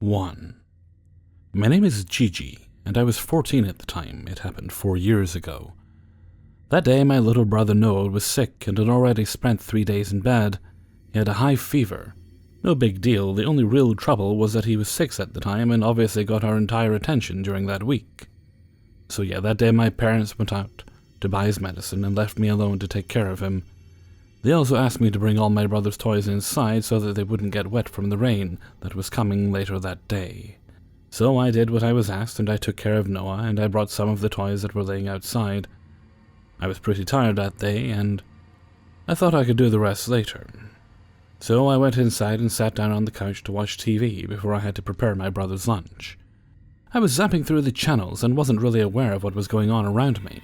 1. My name is Gigi, and I was 14 at the time. It happened 4 years ago. That day, my little brother Noah was sick and had already spent 3 days in bed. He had a high fever. No big deal, the only real trouble was that he was 6 at the time and obviously got our entire attention during that week. So yeah, that day my parents went out to buy his medicine and left me alone to take care of him. They also asked me to bring all my brother's toys inside so that they wouldn't get wet from the rain that was coming later that day. So I did what I was asked, and I took care of Noah, and I brought some of the toys that were laying outside. I was pretty tired that day, and I thought I could do the rest later. So I went inside and sat down on the couch to watch TV before I had to prepare my brother's lunch. I was zapping through the channels and wasn't really aware of what was going on around me.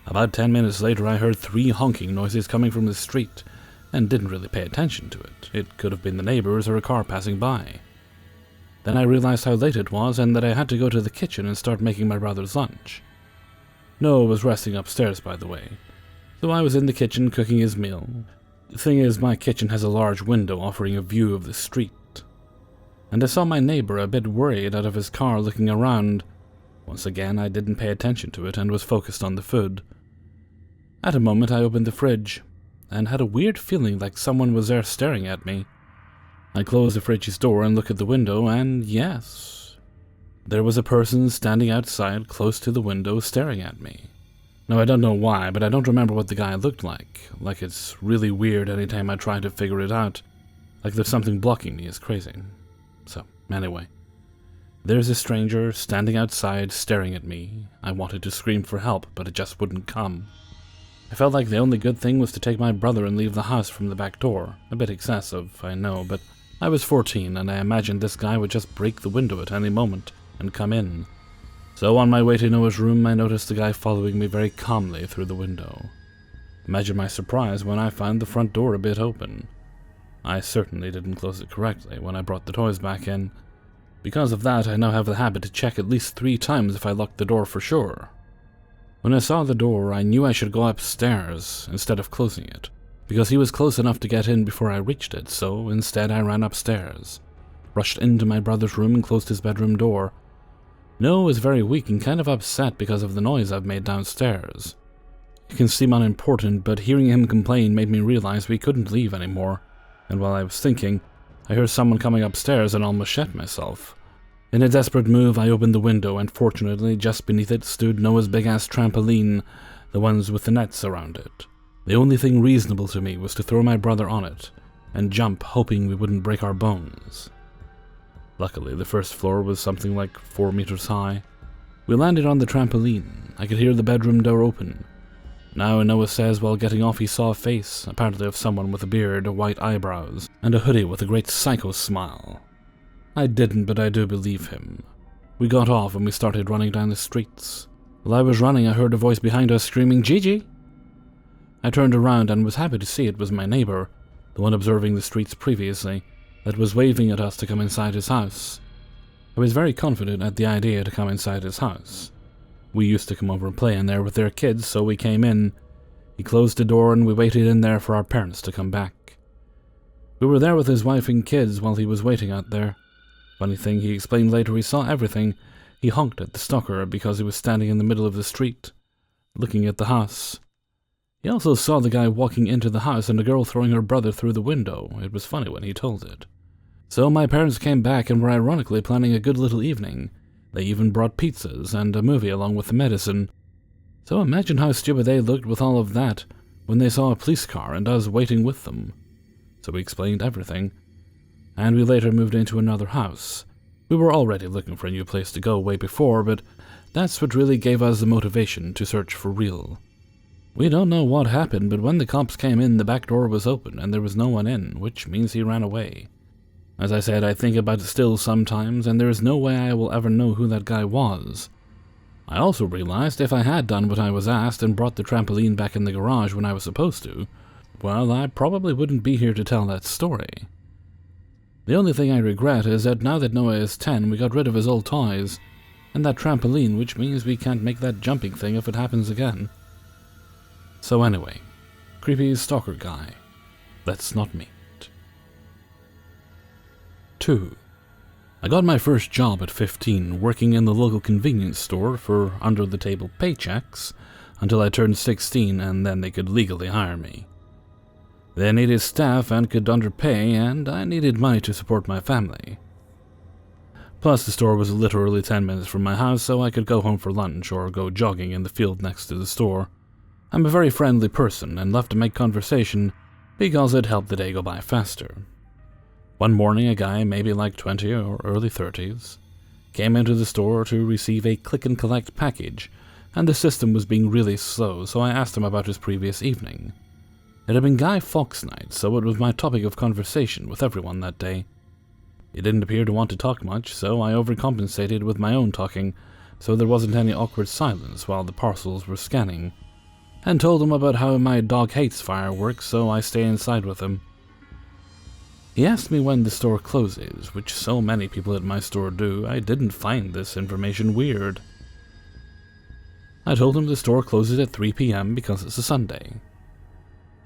About 10 minutes later, I heard 3 honking noises coming from the street, and didn't really pay attention to it. It could have been the neighbors or a car passing by. Then I realized how late it was and that I had to go to the kitchen and start making my brother's lunch. Noah was resting upstairs, by the way, so I was in the kitchen cooking his meal. The thing is, my kitchen has a large window offering a view of the street, and I saw my neighbor a bit worried out of his car looking around. Once again, I didn't pay attention to it and was focused on the food. At a moment, I opened the fridge and had a weird feeling like someone was there staring at me. I closed the fridge's door and looked at the window, and yes, there was a person standing outside close to the window staring at me. Now, I don't know why, but I don't remember what the guy looked like. Like, it's really weird anytime I try to figure it out. Like there's something blocking me is crazy. So, anyway. There's a stranger standing outside staring at me. I wanted to scream for help, but it just wouldn't come. I felt like the only good thing was to take my brother and leave the house from the back door. A bit excessive, I know, but I was 14 and I imagined this guy would just break the window at any moment and come in. So on my way to Noah's room, I noticed the guy following me very calmly through the window. Imagine my surprise when I found the front door a bit open. I certainly didn't close it correctly when I brought the toys back in. Because of that, I now have the habit to check at least 3 times if I locked the door for sure. When I saw the door, I knew I should go upstairs instead of closing it, because he was close enough to get in before I reached it, so instead I ran upstairs, rushed into my brother's room and closed his bedroom door. Noah was very weak and kind of upset because of the noise I've made downstairs. It can seem unimportant, but hearing him complain made me realize we couldn't leave anymore, and while I was thinking, I heard someone coming upstairs and almost shit myself. In a desperate move, I opened the window, and fortunately, just beneath it stood Noah's big-ass trampoline, the ones with the nets around it. The only thing reasonable to me was to throw my brother on it, and jump, hoping we wouldn't break our bones. Luckily, the first floor was something like 4 meters high. We landed on the trampoline. I could hear the bedroom door open. Now Noah says while getting off he saw a face, apparently of someone with a beard, white eyebrows, and a hoodie with a great psycho smile. I didn't, but I do believe him. We got off and we started running down the streets. While I was running, I heard a voice behind us screaming, "Gigi!" I turned around and was happy to see it was my neighbor, the one observing the streets previously, that was waving at us to come inside his house. I was very confident at the idea to come inside his house. We used to come over and play in there with their kids, so we came in. He closed the door and we waited in there for our parents to come back. We were there with his wife and kids while he was waiting out there. Funny thing, he explained later he saw everything. He honked at the stalker because he was standing in the middle of the street, looking at the house. He also saw the guy walking into the house and a girl throwing her brother through the window. It was funny when he told it. So my parents came back and were ironically planning a good little evening. They even brought pizzas and a movie along with the medicine. So imagine how stupid they looked with all of that when they saw a police car and us waiting with them. So we explained everything, and we later moved into another house. We were already looking for a new place to go way before, but that's what really gave us the motivation to search for real. We don't know what happened, but when the cops came in, the back door was open and there was no one in, which means he ran away. As I said, I think about it still sometimes, and there is no way I will ever know who that guy was. I also realized if I had done what I was asked and brought the trampoline back in the garage when I was supposed to, well, I probably wouldn't be here to tell that story. The only thing I regret is that now that Noah is 10, we got rid of his old toys, and that trampoline, which means we can't make that jumping thing if it happens again. So anyway, creepy stalker guy. Let's not meet. 2. I got my first job at 15, working in the local convenience store for under-the-table paychecks until I turned 16, and then they could legally hire me. They needed staff and could underpay, and I needed money to support my family. Plus, the store was literally 10 minutes from my house, so I could go home for lunch or go jogging in the field next to the store. I'm a very friendly person and love to make conversation because it helped the day go by faster. One morning, a guy, maybe like 20 or early 30s, came into the store to receive a click-and-collect package, and the system was being really slow, so I asked him about his previous evening. It had been Guy Fawkes night, so it was my topic of conversation with everyone that day. He didn't appear to want to talk much, so I overcompensated with my own talking, so there wasn't any awkward silence while the parcels were scanning, and told him about how my dog hates fireworks, so I stay inside with him. He asked me when the store closes, which so many people at my store do. I didn't find this information weird. I told him the store closes at 3 p.m. because it's a Sunday.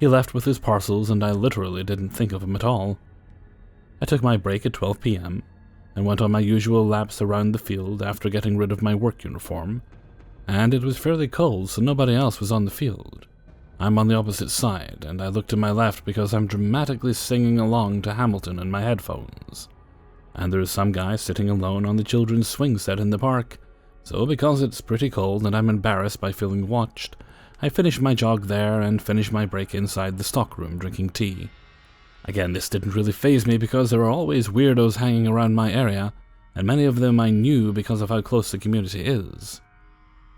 He left with his parcels, and I literally didn't think of him at all. I took my break at 12 p.m. and went on my usual laps around the field after getting rid of my work uniform, and it was fairly cold, so nobody else was on the field. I'm on the opposite side, and I look to my left because I'm dramatically singing along to Hamilton in my headphones. And there's some guy sitting alone on the children's swing set in the park, so because it's pretty cold and I'm embarrassed by feeling watched, I finish my jog there and finish my break inside the stockroom drinking tea. Again, this didn't really faze me because there are always weirdos hanging around my area, and many of them I knew because of how close the community is.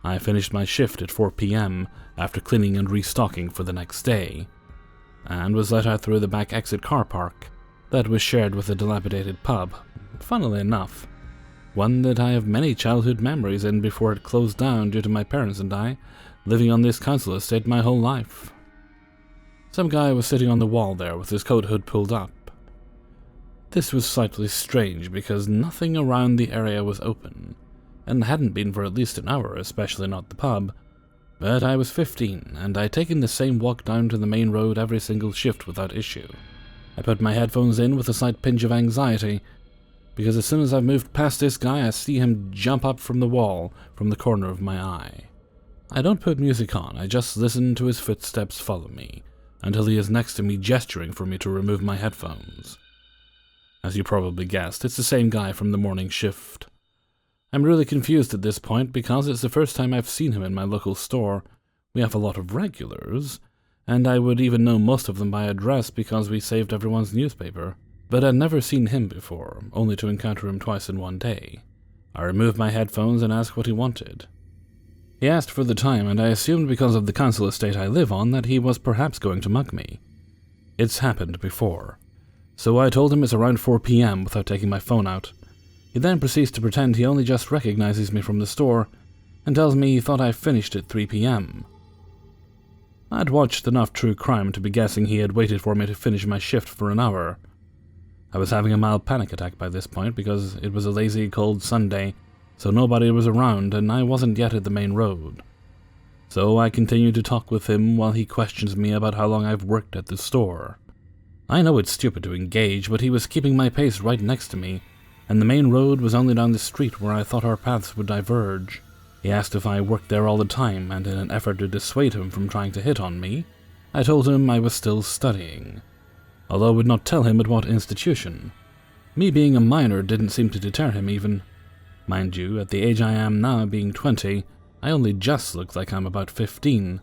I finished my shift at 4 p.m. after cleaning and restocking for the next day, and was let out through the back exit car park that was shared with a dilapidated pub, funnily enough, one that I have many childhood memories in before it closed down due to my parents and I living on this council estate my whole life. Some guy was sitting on the wall there with his coat hood pulled up. This was slightly strange because nothing around the area was open, and hadn't been for at least an hour, especially not the pub, but I was 15, and I'd taken the same walk down to the main road every single shift without issue. I put my headphones in with a slight pinch of anxiety, because as soon as I've moved past this guy, I see him jump up from the wall from the corner of my eye. I don't put music on, I just listen to his footsteps follow me, until he is next to me gesturing for me to remove my headphones. As you probably guessed, it's the same guy from the morning shift. I'm really confused at this point because it's the first time I've seen him in my local store. We have a lot of regulars, and I would even know most of them by address because we saved everyone's newspaper. But I'd never seen him before, only to encounter him twice in one day. I removed my headphones and asked what he wanted. He asked for the time, and I assumed because of the council estate I live on that he was perhaps going to mug me. It's happened before. So I told him it's around 4 p.m. without taking my phone out. He then proceeds to pretend he only just recognizes me from the store, and tells me he thought I finished at 3 p.m. I'd watched enough true crime to be guessing he had waited for me to finish my shift for an hour. I was having a mild panic attack by this point because it was a lazy, cold Sunday, so nobody was around and I wasn't yet at the main road. So I continued to talk with him while he questions me about how long I've worked at the store. I know it's stupid to engage, but he was keeping my pace right next to me, and the main road was only down the street where I thought our paths would diverge. He asked if I worked there all the time, and in an effort to dissuade him from trying to hit on me, I told him I was still studying, although I would not tell him at what institution. Me being a minor didn't seem to deter him even. Mind you, at the age I am now, being 20, I only just look like I'm about 15.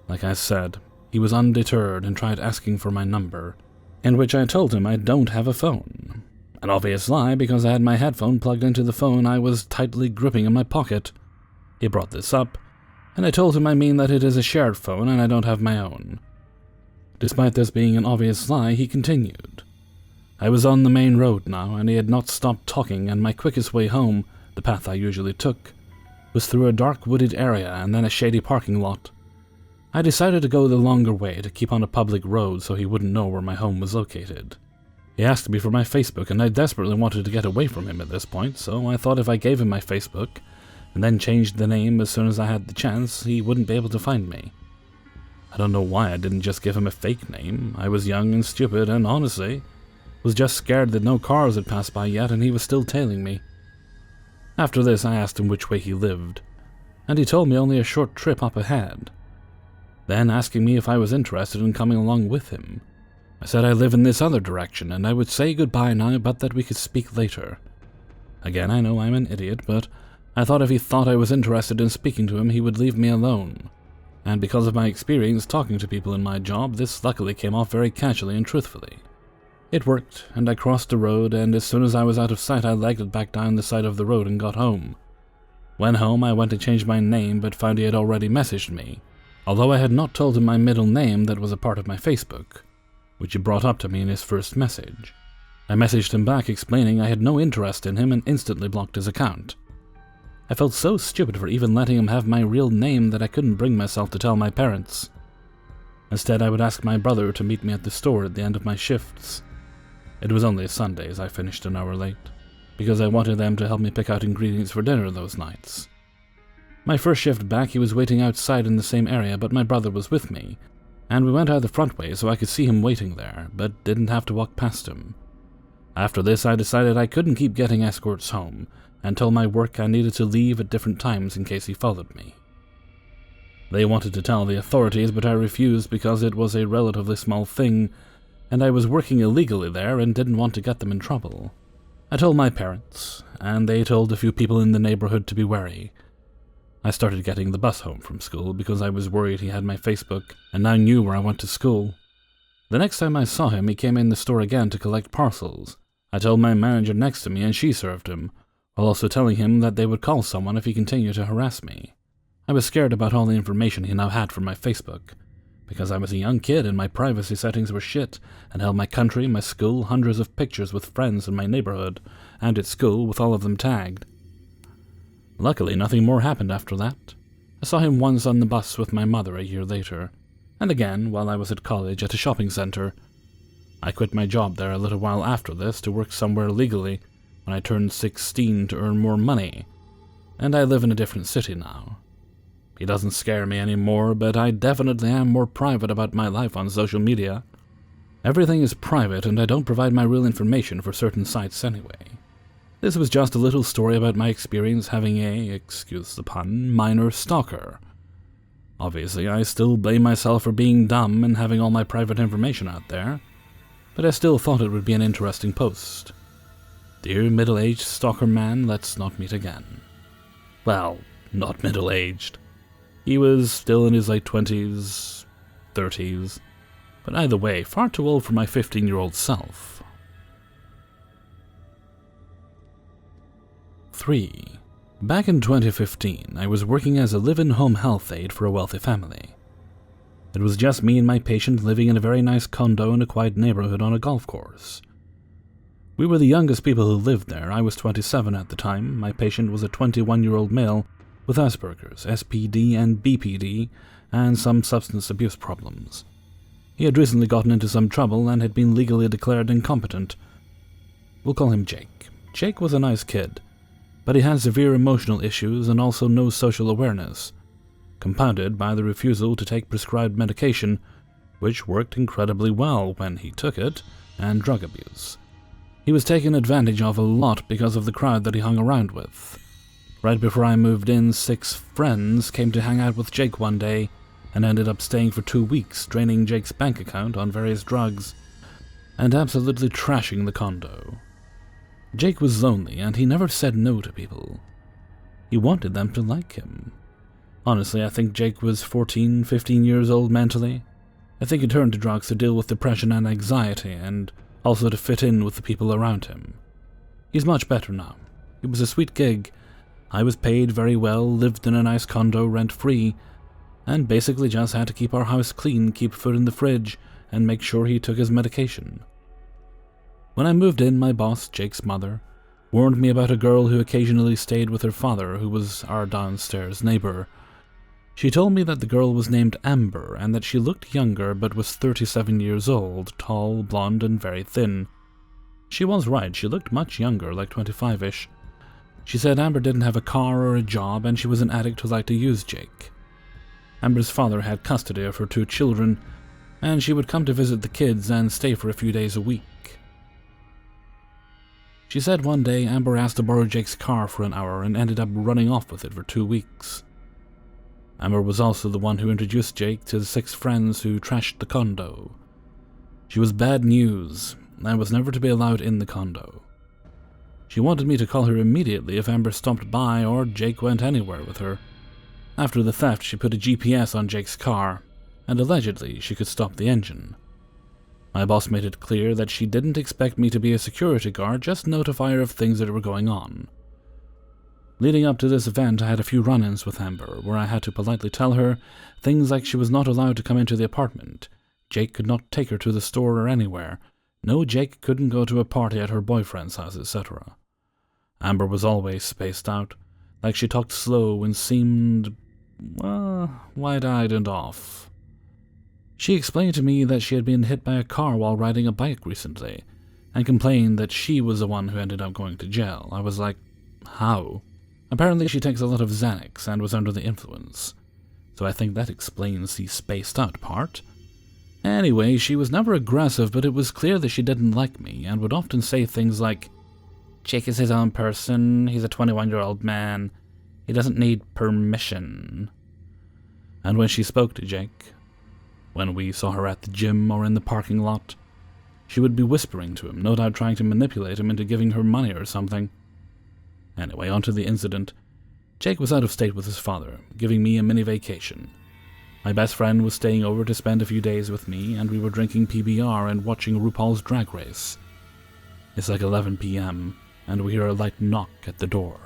Like I said, he was undeterred and tried asking for my number, in which I told him I don't have a phone. An obvious lie because I had my headphone plugged into the phone I was tightly gripping in my pocket. He brought this up, and I told him I mean that it is a shared phone and I don't have my own. Despite this being an obvious lie, he continued. I was on the main road now, and he had not stopped talking, and my quickest way home, the path I usually took, was through a dark wooded area and then a shady parking lot. I decided to go the longer way to keep on a public road so he wouldn't know where my home was located. He asked me for my Facebook, and I desperately wanted to get away from him at this point, so I thought if I gave him my Facebook, and then changed the name as soon as I had the chance, he wouldn't be able to find me. I don't know why I didn't just give him a fake name. I was young and stupid, and honestly, Was just scared that no cars had passed by yet and he was still tailing me. After this I asked him which way he lived, and he told me only a short trip up ahead. Then asking me if I was interested in coming along with him. I said I live in this other direction and I would say goodbye now but that we could speak later. Again, I know I'm an idiot, but I thought if he thought I was interested in speaking to him he would leave me alone. And because of my experience talking to people in my job, this luckily came off very casually and truthfully. It worked, and I crossed the road, and as soon as I was out of sight I legged it back down the side of the road and got home. When home I went to change my name but found he had already messaged me, although I had not told him my middle name that was a part of my Facebook, which he brought up to me in his first message. I messaged him back explaining I had no interest in him and instantly blocked his account. I felt so stupid for even letting him have my real name that I couldn't bring myself to tell my parents. Instead, I would ask my brother to meet me at the store at the end of my shifts. It was only Sundays I finished an hour late, because I wanted them to help me pick out ingredients for dinner those nights. My first shift back he was waiting outside in the same area, but my brother was with me, and we went out the front way so I could see him waiting there, but didn't have to walk past him. After this I decided I couldn't keep getting escorts home, and told my work I needed to leave at different times in case he followed me. They wanted to tell the authorities, but I refused because it was a relatively small thing, and I was working illegally there and didn't want to get them in trouble. I told my parents, and they told a few people in the neighborhood to be wary. I started getting the bus home from school because I was worried he had my Facebook and now knew where I went to school. The next time I saw him, he came in the store again to collect parcels. I told my manager next to me and she served him, while also telling him that they would call someone if he continued to harass me. I was scared about all the information he now had from my Facebook, because I was a young kid and my privacy settings were shit, and held my country, my school, hundreds of pictures with friends in my neighborhood, and at school with all of them tagged. Luckily, nothing more happened after that. I saw him once on the bus with my mother a year later, and again while I was at college at a shopping center. I quit my job there a little while after this to work somewhere legally when I turned 16 to earn more money, and I live in a different city now. He doesn't scare me anymore, but I definitely am more private about my life on social media. Everything is private, and I don't provide my real information for certain sites anyway. This was just a little story about my experience having a, excuse the pun, minor stalker. Obviously, I still blame myself for being dumb and having all my private information out there, but I still thought it would be an interesting post. Dear middle-aged stalker man, let's not meet again. Well, not middle-aged. He was still in his late 20s, 30s, but either way, far too old for my 15-year-old self. 3. Back in 2015, I was working as a live-in home health aide for a wealthy family. It was just me and my patient living in a very nice condo in a quiet neighborhood on a golf course. We were the youngest people who lived there. I was 27 at the time. My patient was a 21-year-old male with Asperger's, SPD, and BPD, and some substance abuse problems. He had recently gotten into some trouble and had been legally declared incompetent. We'll call him Jake. Jake was a nice kid, but he had severe emotional issues and also no social awareness, compounded by the refusal to take prescribed medication, which worked incredibly well when he took it, and drug abuse. He was taken advantage of a lot because of the crowd that he hung around with. Right before I moved in, 6 friends came to hang out with Jake one day and ended up staying for 2 weeks, draining Jake's bank account on various drugs and absolutely trashing the condo. Jake was lonely and he never said no to people. He wanted them to like him. Honestly, I think Jake was 14, 15 years old mentally. I think he turned to drugs to deal with depression and anxiety and also to fit in with the people around him. He's much better now. It was a sweet gig. I was paid very well, lived in a nice condo rent-free, and basically just had to keep our house clean, keep food in the fridge, and make sure he took his medication. When I moved in, my boss, Jake's mother, warned me about a girl who occasionally stayed with her father, who was our downstairs neighbor. She told me that the girl was named Amber, and that she looked younger but was 37 years old, tall, blonde, and very thin. She was right, she looked much younger, like 25-ish. She said Amber didn't have a car or a job, and she was an addict who liked to use Jake. Amber's father had custody of her 2 children, and she would come to visit the kids and stay for a few days a week. She said one day Amber asked to borrow Jake's car for an hour and ended up running off with it for 2 weeks. Amber was also the one who introduced Jake to the 6 friends who trashed the condo. She was bad news and was never to be allowed in the condo. She wanted me to call her immediately if Amber stopped by or Jake went anywhere with her. After the theft, she put a GPS on Jake's car, and allegedly she could stop the engine. My boss made it clear that she didn't expect me to be a security guard, just notify her of things that were going on. Leading up to this event, I had a few run-ins with Amber, where I had to politely tell her things like she was not allowed to come into the apartment, Jake could not take her to the store or anywhere, no, Jake couldn't go to a party at her boyfriend's house, etc. Amber was always spaced out, like she talked slow and seemed, wide-eyed and off. She explained to me that she had been hit by a car while riding a bike recently, and complained that she was the one who ended up going to jail. I was like, how? Apparently she takes a lot of Xanax and was under the influence, so I think that explains the spaced out part. Anyway, she was never aggressive, but it was clear that she didn't like me, and would often say things like, Jake is his own person, he's a 21-year-old man, he doesn't need permission. And when she spoke to Jake, when we saw her at the gym or in the parking lot, she would be whispering to him, no doubt trying to manipulate him into giving her money or something. Anyway, on to the incident. Jake was out of state with his father, giving me a mini vacation. My best friend was staying over to spend a few days with me, and we were drinking PBR and watching RuPaul's Drag Race. It's like 11 p.m., and we hear a light knock at the door.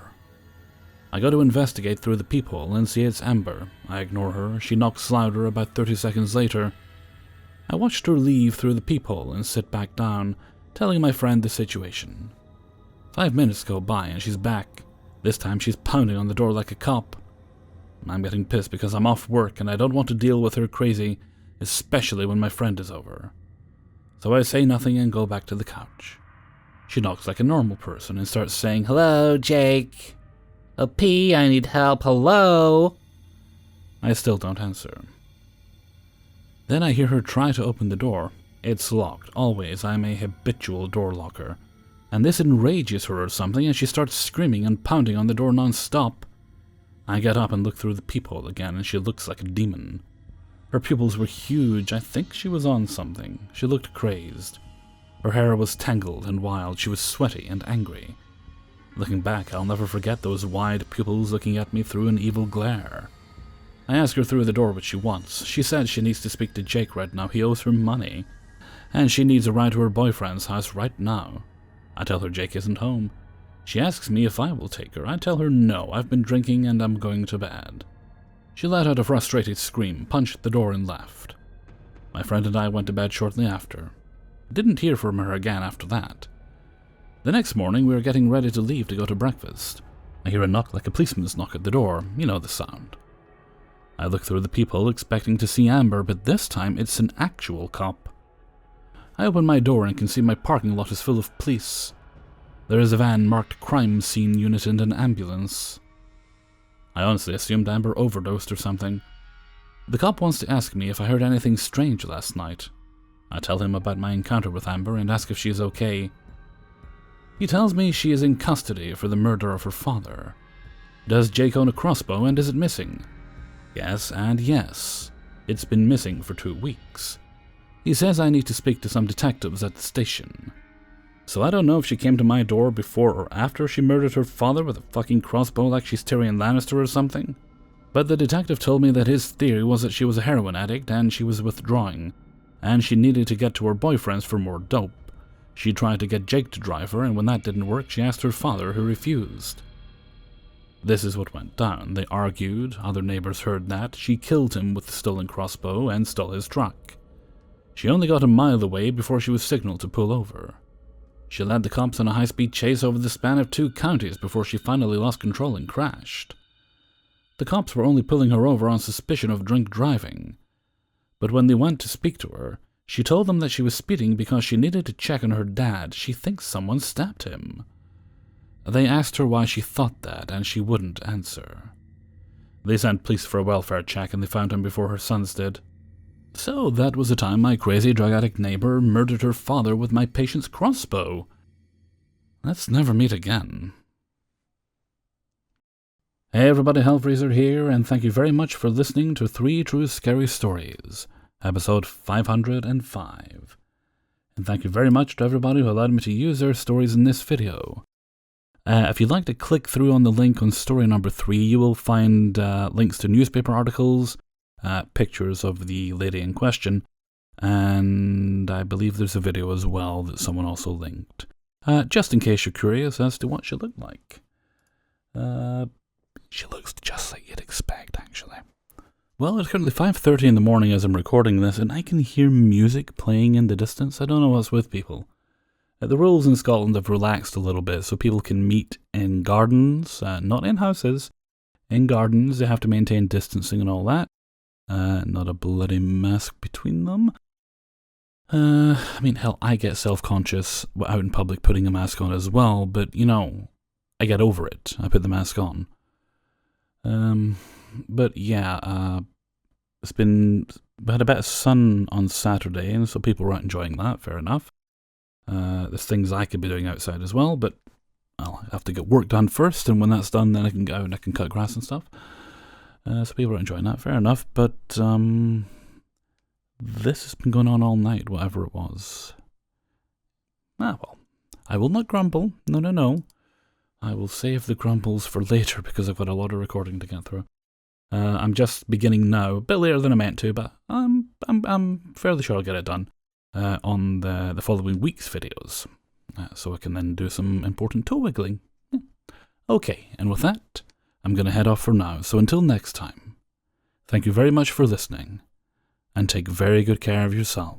I go to investigate through the peephole and see it's Amber. I ignore her. She knocks louder about 30 seconds later. I watched her leave through the peephole and sit back down, telling my friend the situation. 5 minutes go by and she's back. This time she's pounding on the door like a cop. I'm getting pissed because I'm off work and I don't want to deal with her crazy, especially when my friend is over. So I say nothing and go back to the couch. She knocks like a normal person and starts saying, "Hello, Jake. A P, I need help, hello." I still don't answer. Then I hear her try to open the door. It's locked. Always, I'm a habitual door locker. And this enrages her or something, and she starts screaming and pounding on the door non-stop. I get up and look through the peephole again, and she looks like a demon. Her pupils were huge. I think she was on something. She looked crazed. Her hair was tangled and wild. She was sweaty and angry. Looking back, I'll never forget those wide pupils looking at me through an evil glare. I ask her through the door what she wants. She says she needs to speak to Jake right now. He owes her money. And she needs a ride to her boyfriend's house right now. I tell her Jake isn't home. She asks me if I will take her. I tell her no, I've been drinking and I'm going to bed. She let out a frustrated scream, punched the door and left. My friend and I went to bed shortly after. Didn't hear from her again after that. The next morning we were getting ready to leave to go to breakfast. I hear a knock like a policeman's knock at the door. You know the sound. I look through the peephole expecting to see Amber, but this time it's an actual cop. I open my door and can see my parking lot is full of police. There is a van marked crime scene unit and an ambulance. I honestly assumed Amber overdosed or something. The cop wants to ask me if I heard anything strange last night. I tell him about my encounter with Amber and ask if she is okay. He tells me she is in custody for the murder of her father. Does Jake own a crossbow and is it missing? Yes and yes. It's been missing for 2 weeks. He says I need to speak to some detectives at the station. So I don't know if she came to my door before or after she murdered her father with a fucking crossbow like she's Tyrion Lannister or something. But the detective told me that his theory was that she was a heroin addict and she was withdrawing, and she needed to get to her boyfriend's for more dope. She tried to get Jake to drive her, and when that didn't work, she asked her father, who refused. This is what went down. They argued, other neighbors heard that, she killed him with the stolen crossbow and stole his truck. She only got a mile away before she was signaled to pull over. She led the cops on a high-speed chase over the span of 2 counties before she finally lost control and crashed. The cops were only pulling her over on suspicion of drink driving. But when they went to speak to her, she told them that she was speeding because she needed to check on her dad. She thinks someone stabbed him. They asked her why she thought that, and she wouldn't answer. They sent police for a welfare check, and they found him before her sons did. So that was the time my crazy drug addict neighbor murdered her father with my patient's crossbow. Let's never meet again. Hey everybody, Hellfreezer here, and thank you very much for listening to 3 True Scary Stories, episode 505. And thank you very much to everybody who allowed me to use their stories in this video. If you'd like to click through on the link on story number 3, you will find links to newspaper articles, pictures of the lady in question, and I believe there's a video as well that someone also linked. Just in case you're curious as to what she looked like. She looks just like you'd expect, actually. Well, it's currently 5:30 in the morning as I'm recording this, and I can hear music playing in the distance. I don't know what's with people. The rules in Scotland have relaxed a little bit, so people can meet in gardens, not in houses. In gardens, they have to maintain distancing and all that. Not a bloody mask between them. I mean, hell, I get self-conscious out in public putting a mask on as well, but, you know, I get over it. I put the mask on. But yeah, we had a bit of sun on Saturday, and so people were out enjoying that, fair enough. There's things I could be doing outside as well, but I'll have to get work done first, and when that's done, then I can go out and I can cut grass and stuff. So people are enjoying that, fair enough, but, this has been going on all night, whatever it was. Well, I will not grumble. No. I will save the grumbles for later because I've got a lot of recording to get through. I'm just beginning now, a bit later than I meant to, but I'm fairly sure I'll get it done on the following week's videos, so I can then do some important toe wiggling. Okay, and with that, I'm going to head off for now. So until next time, thank you very much for listening, and take very good care of yourself.